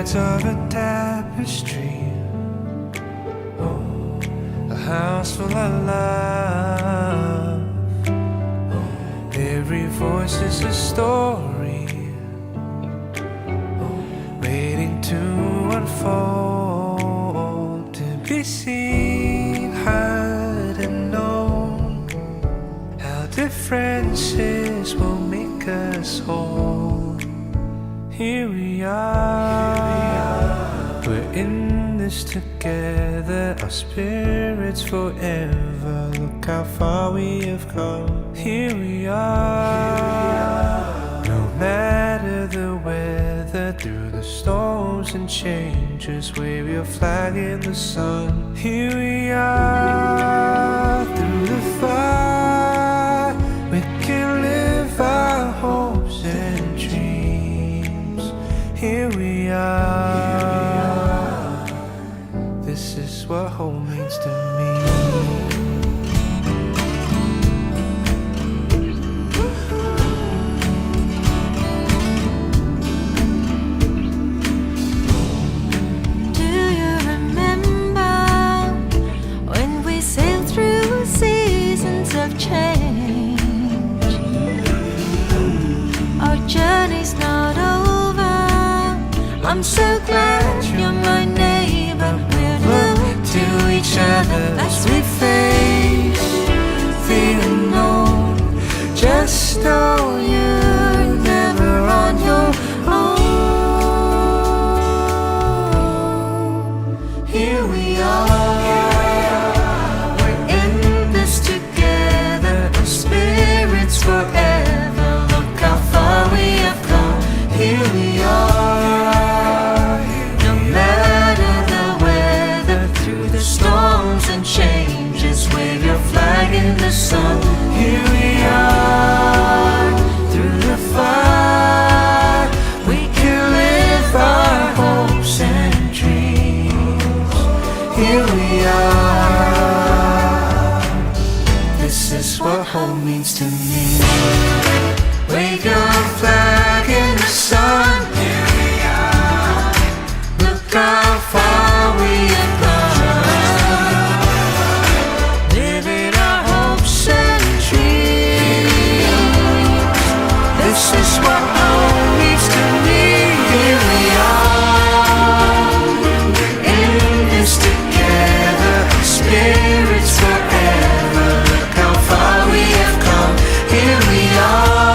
threads of a tapestry. Oh, a house full of love. Oh, every voice is a story, waiting to unfold, to be seen, heard, and known. How differences will make us whole. Here we are, we're in this together, our spirits forever. Look how far we have come. Here we are, no matter the weather, through the storms and changes, wave your flag in the sun. Here we are, through the fire, we can live our hopes and dreams. Here we are, this is what home means to me. Journey's not over. I'm so glad you're my neighbor. We'll look to each other as we face the unknown. Just know you're never on your own. Here we are, we're in this together, our spirits forever. Look how far we have come. Here we are, no matter the weather, through the storms and changes, wave your flag in the sun. Here we are, through the fire, we can live our hopes and dreams. Here we are, this is what home means to me. Wave your flag in the sun. Here we are, look how far we have come. Living our hopes and dreams. This is what home means to me. Here we are, in this together, our spirits forever. Look how far we have come. Here we are,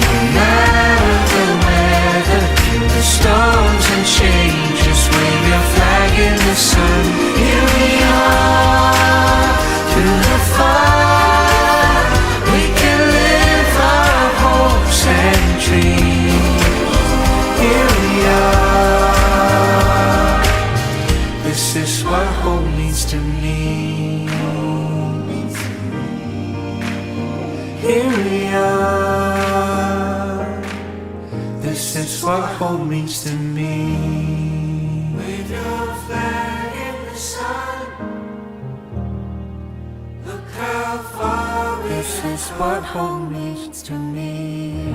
no matter the weather, through the storms and changes, wave your flag in the sun. Here we are, through the fire, we can live our hopes and dreams. Here we are, this is what home means to me. Here we are, this is what home means to me. Wave your flag in the sun. Look how far we have come. This is what home means to me.